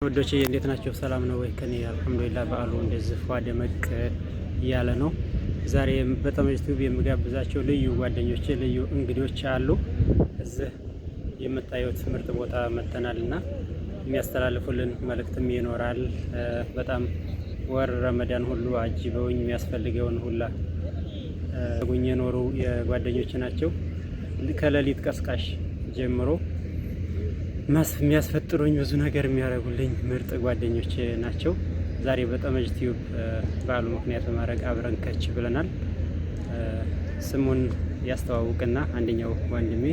ወዶቼ እንዴት ናቸው? ሰላም ነው ወይ? ከኔ አልሐምዱሊላህ በዓሉ እንደዚህ ፏ ደመቅ እያለ ነው። ዛሬ በጣም ዩቲዩብ የምጋብዛቸው ልዩ ጓደኞቼ ልዩ እንግዶች አሉ። እዚህ የምታዩት ምርጥ ቦታ መተናልና የሚያስተላልፉልን መልእክትም ይኖራል። በጣም ወር ረመዳን ሁሉ አጅበውኝ የሚያስፈልገውን ሁላ ጉኝ የኖሩ የጓደኞች ናቸው። ከሌሊት ቀስቃሽ ጀምሮ የሚያስፈጥሩኝ ብዙ ነገር የሚያደርጉልኝ ምርጥ ጓደኞች ናቸው። ዛሬ በጠመጅ ቲዩብ በዓሉ ምክንያት በማድረግ አብረን ከች ብለናል። ስሙን ያስተዋውቅና አንደኛው ወንድሜ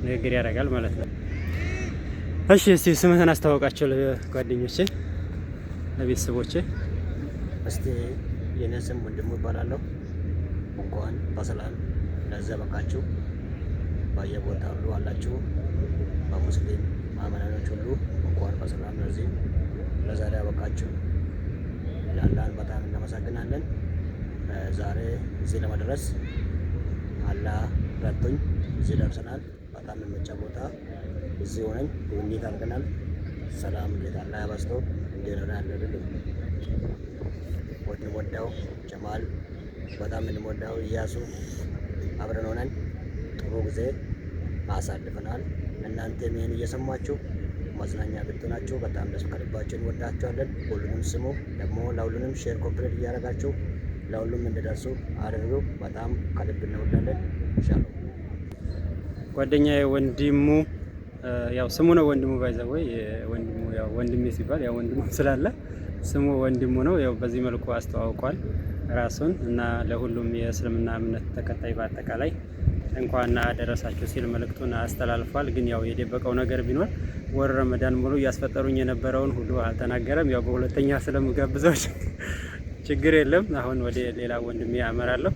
ንግግር ያደርጋል ማለት ነው። እሺ እስቲ ስምህን አስተዋውቃቸው ለጓደኞቼ ለቤተሰቦቼ። እስቲ የኔ ስም ወንድሙ ይባላለሁ። እንኳን በሰላም ለዛ በቃችሁ። በየቦታ ሁሉ አላችሁ በሙስሊም ማመናኖች ሁሉ እንኳን በሰላም ለዛሬ አበቃችሁ። አላህን በጣም እናመሰግናለን። ዛሬ እዚህ ለመድረስ አላህ ረድቶኝ እዚህ ደርሰናል። በጣም የሚመች ቦታ እዚህ ሆነን ጉብኝት አድርገናል። ሰላም እንዴት አላህ ያበስቶ እንዴት ያለልን ወዳው ጀማል በጣም እንወዳው እያሱ አብረን ሆነን ጥሩ ጊዜ አሳልፈናል። እናንተም ይሄን እየሰማችሁ ማዝናኛ ብትሆናችሁ በጣም ደስ ከልባችሁ እንወዳችኋለን። ሁሉንም ስሙ ደግሞ ለሁሉንም ሼር ኮምፕሊት እያደረጋችሁ ለሁሉም እንድደርሱ አድርጉ። በጣም ከልብ እንወዳለን። ኢንሻአላህ ጓደኛዬ ወንድሙ ያው ስሙ ነው ወንድሙ ባይዘው ወንድሙ ያው ወንድሜ ሲባል ያው ወንድሙ ስላለ ስሙ ወንድሙ ነው። ያው በዚህ መልኩ አስተዋውቋል ራሱን እና ለሁሉም የእስልምና እምነት ተከታይ በአጠቃላይ እንኳን አደረሳችሁ ሲል መልእክቱን አስተላልፏል። ግን ያው የደበቀው ነገር ቢኖር ወር ረመዳን ሙሉ እያስፈጠሩኝ የነበረውን ሁሉ አልተናገረም። ያው በሁለተኛ ስለምጋብዘው ችግር የለም። አሁን ወደ ሌላ ወንድሜ አመራለሁ።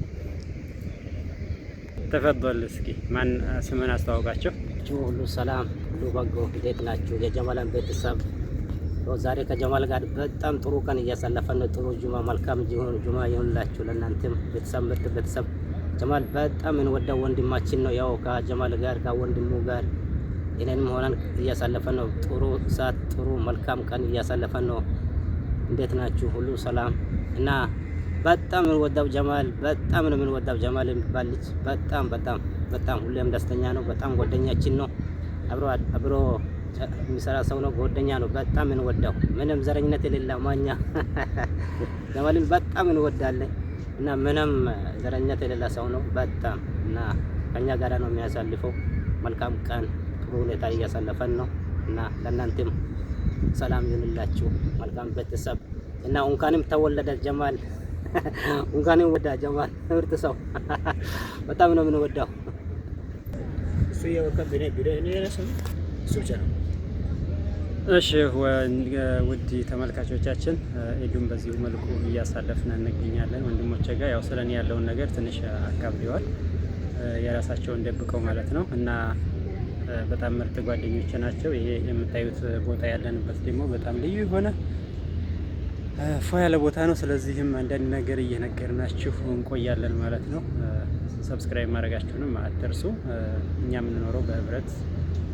ተፈضل እስኪ ማን ስምን አስተዋውቃቸው። ሁሉ ሰላም ሁሉ በጎ እንዴት ናችሁ? የጀማላን ቤተሰብ ዛሬ ከጀማል ጋር በጣም ጥሩ ቀን እያሳለፈን ነው። ጥሩ ጁማ መልካም ጁማ ይሁንላችሁ። ለእናንተም ቤተሰብ ምርጥ ቤተሰብ ጀማል በጣም እንወዳው ወንድማችን ነው። ያው ከጀማል ጋር ከወንድሙ ጋር እኔንም ሆነን እያሳለፈን ነው። ጥሩ ሰዓት ጥሩ መልካም ቀን እያሳለፈን ነው። እንዴት ናችሁ? ሁሉ ሰላም እና በጣም እንወዳው ጀማል በጣም ነው የምንወዳው ጀማል የሚባል ልጅ በጣም በጣም በጣም ሁሌም ደስተኛ ነው። በጣም ጓደኛችን ነው። አብሮ የሚሰራ ሰው ነው። ጓደኛ ነው። በጣም እንወዳው ምንም ዘረኝነት የሌለው ማኛ ጀማልን በጣም እንወዳለን እና ምንም ዘረኝነት የሌለ ሰው ነው። በጣም እና ከኛ ጋር ነው የሚያሳልፈው። መልካም ቀን ጥሩ ሁኔታ እያሳለፈን ነው እና ለእናንተም ሰላም ይሁንላችሁ። መልካም ቤተሰብ እና እንኳንም ተወለደ ጀማል እንኳንም ወዳ ጀማል ምርጥ ሰው በጣም ነው የምንወዳው። እሱ የወከበነ ቢደ እኔ ነኝ እሱ ብቻ ነው እሺ ውድ ተመልካቾቻችን ኢዱን በዚሁ መልኩ እያሳለፍን እንገኛለን። ወንድሞቼ ጋር ያው ስለኔ ያለውን ነገር ትንሽ አካብደዋል፣ የራሳቸውን ደብቀው ማለት ነው። እና በጣም ምርጥ ጓደኞች ናቸው። ይሄ የምታዩት ቦታ ያለንበት ደግሞ በጣም ልዩ የሆነ ፏ ያለ ቦታ ነው። ስለዚህም አንዳንድ ነገር እየነገርናችሁ እንቆያለን ማለት ነው። ሰብስክራይብ ማድረጋችሁንም አትርሱ። እኛ የምንኖረው በህብረት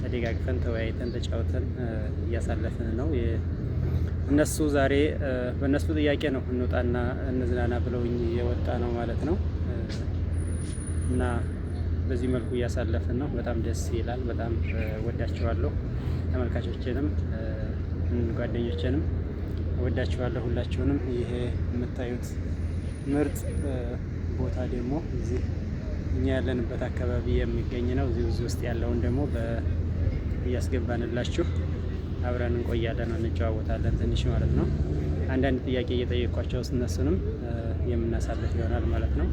ተደጋግፈን ተወያይተን ተጫውተን እያሳለፍን ነው። እነሱ ዛሬ በእነሱ ጥያቄ ነው እንውጣና እንዝናና ብለውኝ የወጣ ነው ማለት ነው። እና በዚህ መልኩ እያሳለፍን ነው። በጣም ደስ ይላል። በጣም ወዳችኋለሁ። ተመልካቾችንም ጓደኞችንም ወዳችኋለሁ ሁላችሁንም። ይሄ የምታዩት ምርጥ ቦታ ደግሞ እዚህ እኛ ያለንበት አካባቢ የሚገኝ ነው። እዚህ ውስጥ ያለውን ደግሞ እያስገባንላችሁ አብረን እንቆያለን፣ እንጨዋወታለን ትንሽ ማለት ነው። አንዳንድ ጥያቄ እየጠየኳቸው እነሱንም የምናሳልፍ ይሆናል ማለት ነው።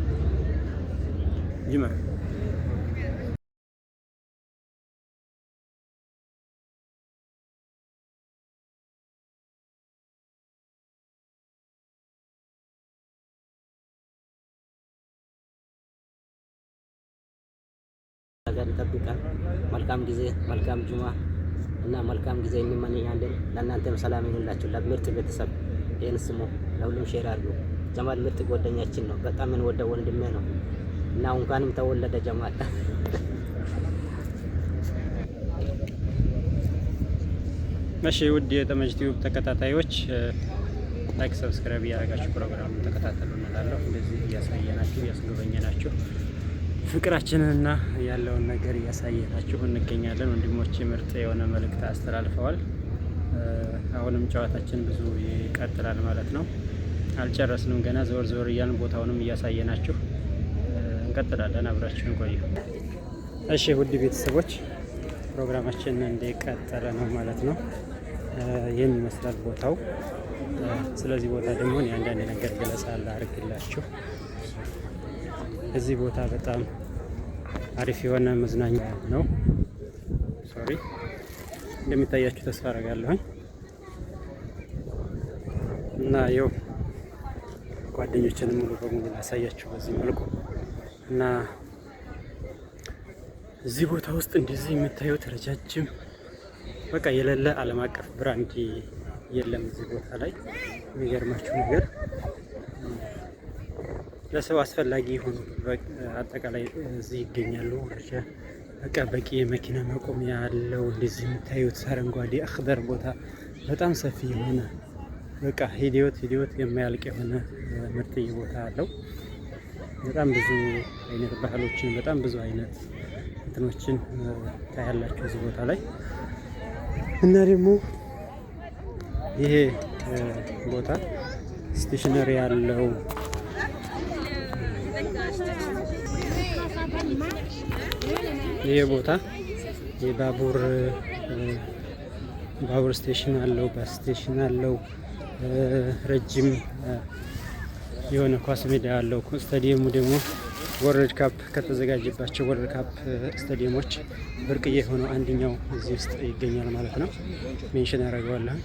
ጅመር ነገር ይጠብቃል። መልካም ጊዜ፣ መልካም ጁማ እና መልካም ጊዜ እንመኛለን። ለእናንተም ሰላም ይሁንላችሁ። ለምርጥ ቤተሰብ ይህን ስሙ፣ ለሁሉም ሼር አድርጉ። ጀማል ምርጥ ጓደኛችን ነው። በጣም የምንወደው ወንድሜ ነው እና እንኳንም ተወለደ ጀማል። እሺ ውድ የተመጅ ቲዩብ ተከታታዮች ላይክ፣ ሰብስክራይብ እያደረጋችሁ ፕሮግራሙን ተከታተሉ እንላለሁ። እንደዚህ እያሳየናችሁ እያስጎበኘናችሁ ፍቅራችንንና ያለውን ነገር እያሳየናችሁ እንገኛለን። ወንድሞቼ ምርጥ የሆነ መልእክት አስተላልፈዋል። አሁንም ጨዋታችን ብዙ ይቀጥላል ማለት ነው። አልጨረስንም ገና፣ ዘወር ዘወር እያልን ቦታውንም እያሳየናችሁ እንቀጥላለን። አብራችሁን ቆዩ። እሺ ውድ ቤተሰቦች ፕሮግራማችን እንደቀጠለ ነው ማለት ነው። ይህን ይመስላል ቦታው። ስለዚህ ቦታ ደግሞ አንዳንድ ነገር ገለጻ አድርግላችሁ። እዚህ ቦታ በጣም አሪፍ የሆነ መዝናኛ ነው። ሶሪ እንደሚታያችሁ ተስፋ አደርጋለሁኝ። እና ይኸው ጓደኞችን ሙሉ በሙሉ ላሳያችሁ በዚህ መልኩ። እና እዚህ ቦታ ውስጥ እንደዚህ የምታዩት ረጃጅም በቃ የሌለ ዓለም አቀፍ ብራንድ የለም እዚህ ቦታ ላይ። የሚገርማችሁ ነገር ለሰው አስፈላጊ የሆኑ አጠቃላይ እዚህ ይገኛሉ። በቃ በቂ የመኪና መቆሚያ ያለው እንደዚህ የምታዩት አረንጓዴ አክበር ቦታ በጣም ሰፊ የሆነ በቃ ሂዲዮት የማያልቅ የሆነ ምርጥዬ ቦታ አለው። በጣም ብዙ አይነት ባህሎችን በጣም ብዙ አይነት እንትኖችን ታያላችሁ እዚህ ቦታ ላይ። እና ደግሞ ይሄ ቦታ ስቴሽነሪ ያለው ይሄ ቦታ የባቡር ስቴሽን አለው፣ ባስ ስቴሽን አለው። ረጅም የሆነ ኳስ ሜዳ አለው። ስታዲየሙ ደግሞ ወርልድ ካፕ ከተዘጋጀባቸው ወርልድ ካፕ ስታዲየሞች ብርቅዬ የሆነው አንደኛው እዚህ ውስጥ ይገኛል ማለት ነው። ሜንሽን ያደርገዋለሁ፣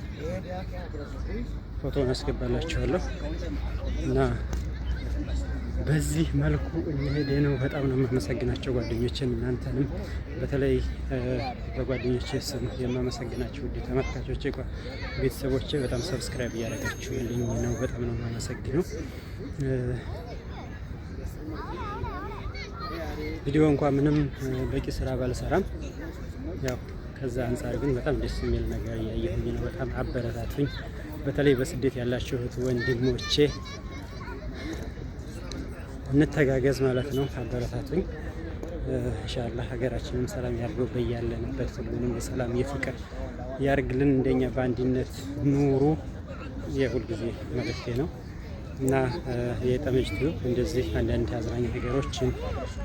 ፎቶን አስገባላችኋለሁ። እና በዚህ መልኩ እየሄደ ነው። በጣም ነው የማመሰግናቸው ጓደኞችን፣ እናንተንም በተለይ በጓደኞቼ ስም የማመሰግናቸው ውድ ተመልካቾቼ፣ ቤተሰቦቼ በጣም ሰብስክራይብ እያደረጋችሁልኝ ነው። በጣም ነው የማመሰግነው። ቪዲዮ እንኳን ምንም በቂ ስራ ባልሰራም ያው ከዛ አንጻር ግን በጣም ደስ የሚል ነገር እያየሁኝ ነው። በጣም አበረታቱኝ። በተለይ በስደት ያላችሁት ወንድሞቼ እንተጋገዝ ማለት ነው። አበረታቱኝ። ኢንሻአላህ ሀገራችንን ሰላም ያድርገው። በያለንበት ሁሉንም የሰላም የፍቅር ያርግልን። እንደኛ በአንድነት ኑሩ የሁልጊዜ መልእክቴ ነው። እና የተመጅ ቲዩብ እንደዚህ አንዳንድ አዝናኝ ነገሮችን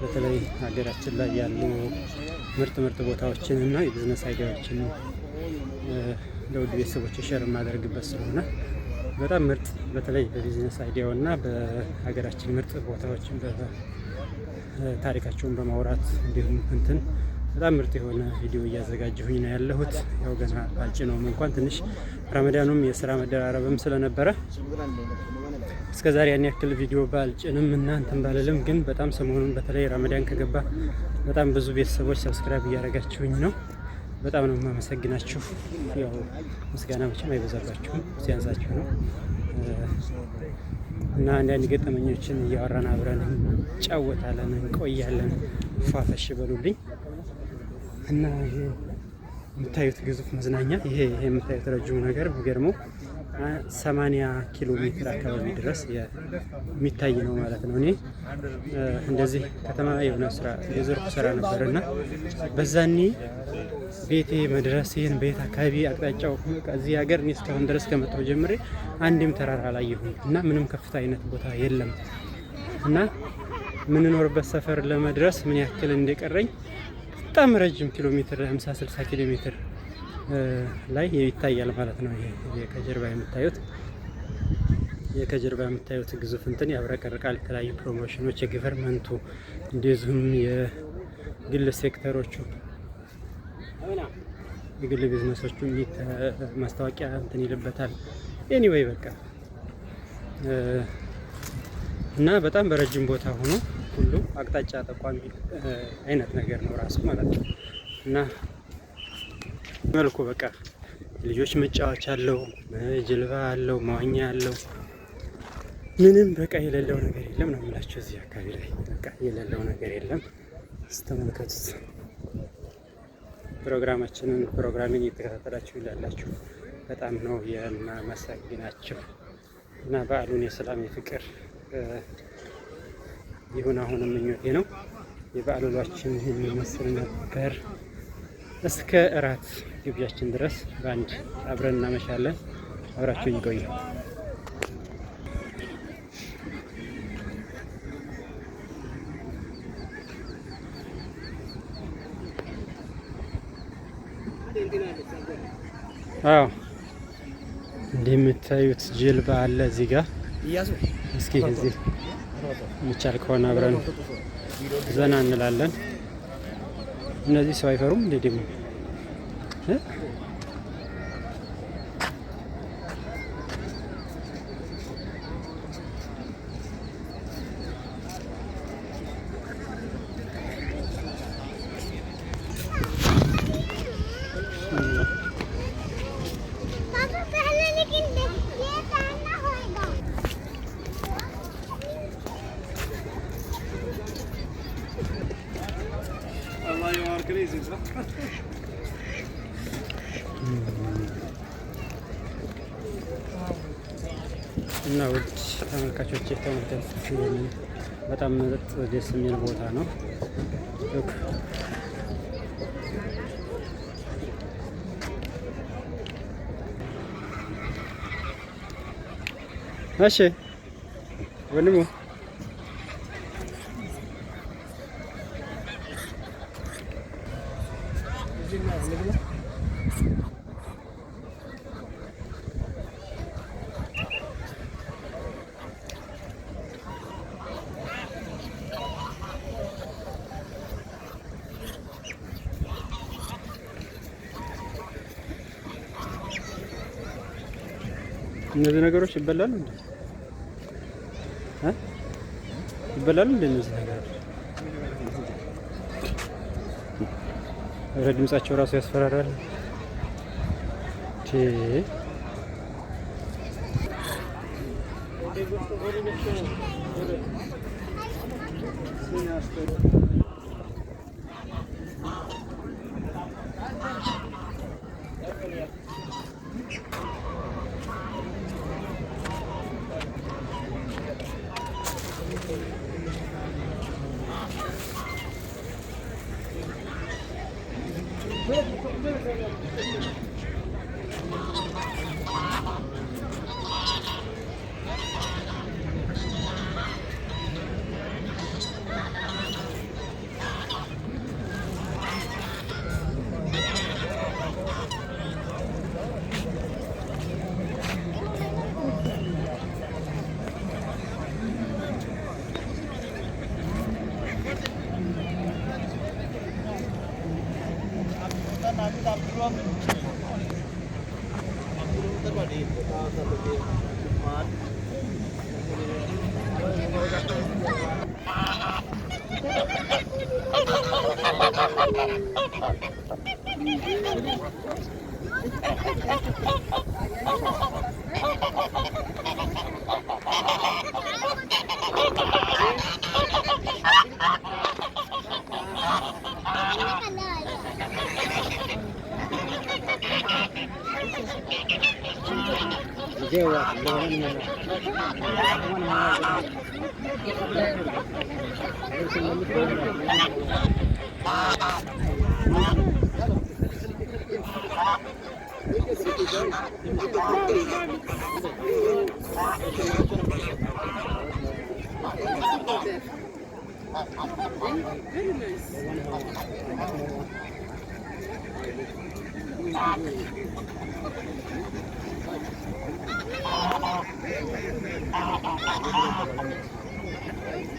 በተለይ ሀገራችን ላይ ያሉ ምርጥ ቦታዎችን እና የቢዝነስ አይዲያዎችን ለውድ ቤተሰቦች ሸር የማደርግበት ስለሆነ በጣም ምርጥ በተለይ በቢዝነስ አይዲያው እና በሀገራችን ምርጥ ቦታዎችን ታሪካቸውን በማውራት እንዲሁም በጣም ምርጥ የሆነ ቪዲዮ እያዘጋጀሁኝ ነው ያለሁት። ያው ገና አልጭነውም እንኳን ትንሽ ረመዳኑም የስራ መደራረብም ስለነበረ እስከዛሬ ያን ያክል ቪዲዮ ባልጭንም እና እንትን ባልልም፣ ግን በጣም ሰሞኑን በተለይ ረመዳን ከገባ በጣም ብዙ ቤተሰቦች ሰብስክራይብ እያደረጋችሁኝ ነው። በጣም ነው የማመሰግናችሁ። ያው ምስጋና መቼም አይበዛባችሁም፣ ሲያንሳችሁ ነው። እና አንዳንድ ገጠመኞችን እያወራን አብረን እንጫወታለን፣ እንቆያለን። ፏፈሽ በሉልኝ። እና ይሄ የምታዩት ግዙፍ መዝናኛ ይሄ የምታዩት ረጅሙ ነገር የሚገርመው 80 ኪሎ ሜትር አካባቢ ድረስ የሚታይ ነው ማለት ነው። እኔ እንደዚህ ከተማ የሆነ ስራ የዘርኩ ስራ ነበርና በዛኔ ቤቴ መድረሴን ቤት አካባቢ አቅጣጫው እዚህ ሀገር እኔ እስካሁን ድረስ ከመጣሁ ጀምሬ አንድም ተራራ አላየሁም እና ምንም ከፍታ አይነት ቦታ የለም እና የምንኖርበት ሰፈር ለመድረስ ምን ያክል እንደቀረኝ በጣም ረጅም ኪሎ ሜትር 50-60 ኪሎ ሜትር ላይ ይታያል ማለት ነው። ይሄ ከጀርባ የምታዩት ግዙፍ እንትን ያብረቀርቃል። የተለያዩ ፕሮሞሽኖች የገቨርመንቱ እንደዚሁም የግል ሴክተሮቹ የግል ቢዝነሶቹ ማስታወቂያ እንትን ይልበታል። ኤኒዌይ በቃ እና በጣም በረጅም ቦታ ሆኖ ሁሉ አቅጣጫ ጠቋሚ አይነት ነገር ነው ራሱ ማለት ነው። እና መልኩ በቃ ልጆች መጫወቻ አለው፣ ጀልባ አለው፣ መዋኛ አለው። ምንም በቃ የሌለው ነገር የለም ነው የምላችሁ። እዚህ አካባቢ ላይ በቃ የሌለው ነገር የለም። ስተመልከቱት ፕሮግራሚን እየተከታተላችሁ ይላላችሁ በጣም ነው የማመሰግናችሁ። እና በዓሉን የሰላም የፍቅር ይሁን አሁንም ምኞቴ ነው። የበዓል ውሏችን የሚመስል ነበር። እስከ እራት ግብዣችን ድረስ በአንድ አብረን እናመሻለን። አብራችሁን ይቆዩ። አዎ እንደምታዩት ጀልባ አለ እዚህ ጋር። እስኪ እዚህ የሚቻል ከሆነ አብረን ዘና እንላለን። እነዚህ ሰው አይፈሩም እንዴ ደግሞ እና ውድ ተመልካቾች የተመለከቱት በጣም ምርጥ ደስ የሚል ቦታ ነው። እሺ ወንድሙ እነዚህ ነገሮች ይበላሉ እንዴ? ይበላሉ እንዴ እነዚህ ነገሮች? ድምጻቸው ራሱ ያስፈራራል።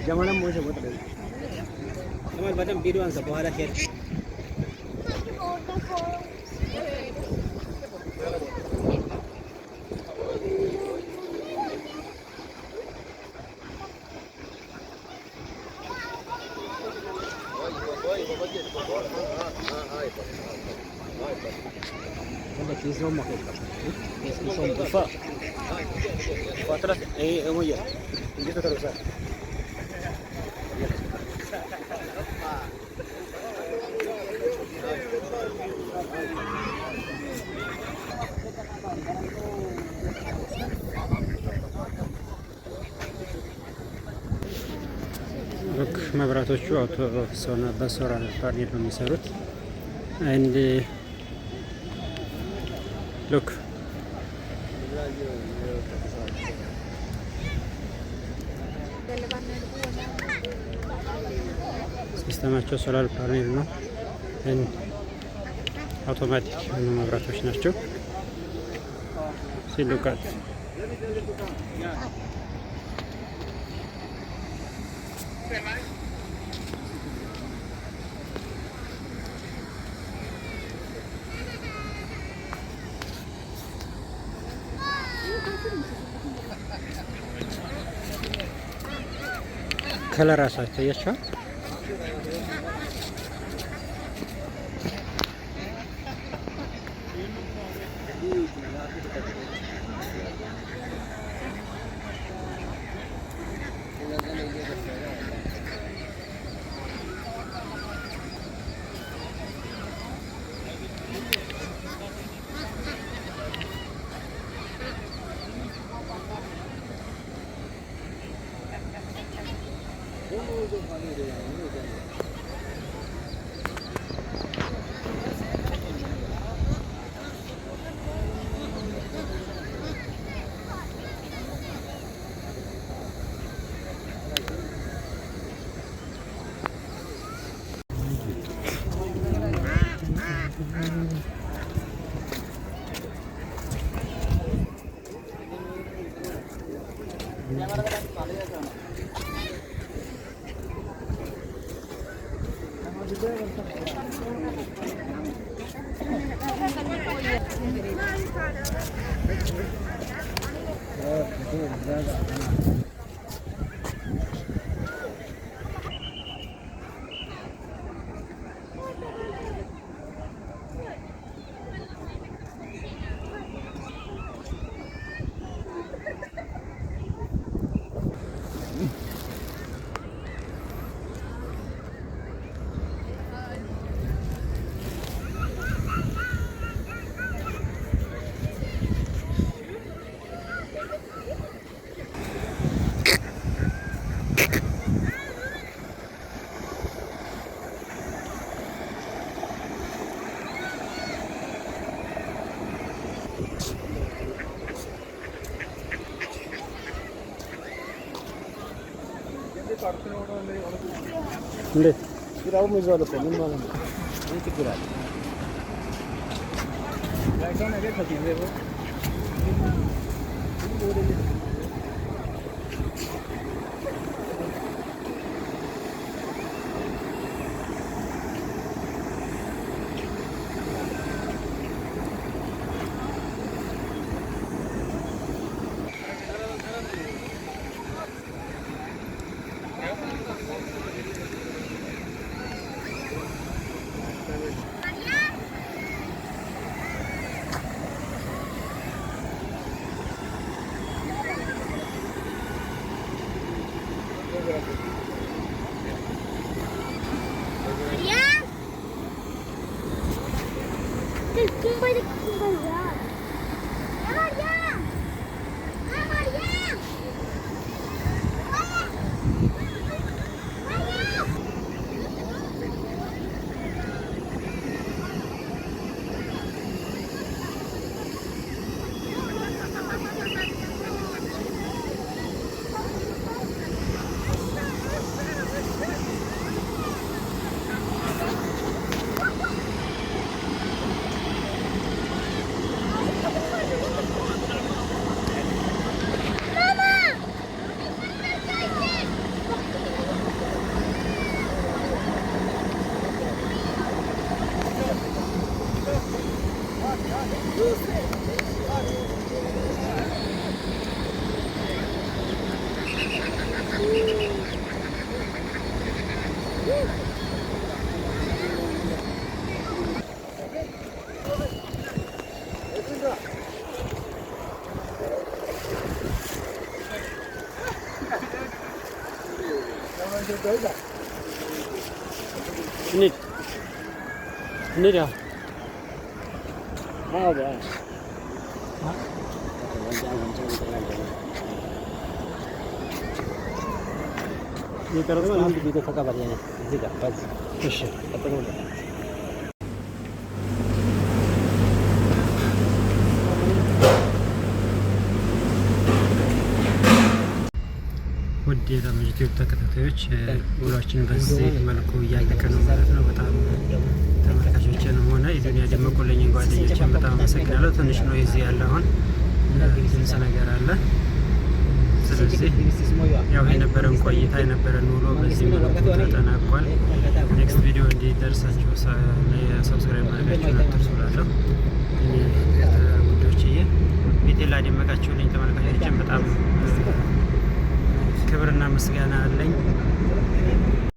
जमाना मुझे बहुत लगे हमारे बटन वीडियो आंसर बहुत share Ada kisah mak kita. Kisah bufa. Terus ya. Gitu terus. Look, መብራቶቹ አውቶቡስና በሶላር ፓኔል ነው የሚሰሩት። and look ሲስተማቸው ሶላር ፓኔል ነው። አውቶማቲክ የሆኑ መብራቶች ናቸው። ሲሉቃት ከለራሳቸው ያቻው እንዴት ይራው መዛለ እኮ ምን ማለት ነው? ምን ችግር አለ? ጋይሶን ነገር ከዚህ እንሂድ ያው ውድ የዳመጅ ዩቲዩብ ተከታታዮች ውሏችን በዚህ መልኩ እያለቀ ነው ማለት ነው። በጣም ተመልካቾችንም ሆነ የዱንያ ደመቁልኝ ጓደኞችን በጣም አመሰግናለሁ። ትንሽ ነው እዚህ ያለ አሁን ትንሽ ነገር አለ። ስለዚህ ያው የነበረን ቆይታ የነበረን ውሎ በዚህ መልኩ ተጠናቋል። ኔክስት ቪዲዮ እንዲደርሳችሁ ሰብስክራይብ ማድረጋችሁን አትርሱ እላለሁ። ውዶችዬ ቤቴን ላደመቃችሁልኝ ተመልካቾችን በጣም ክብርና ምስጋና አለኝ።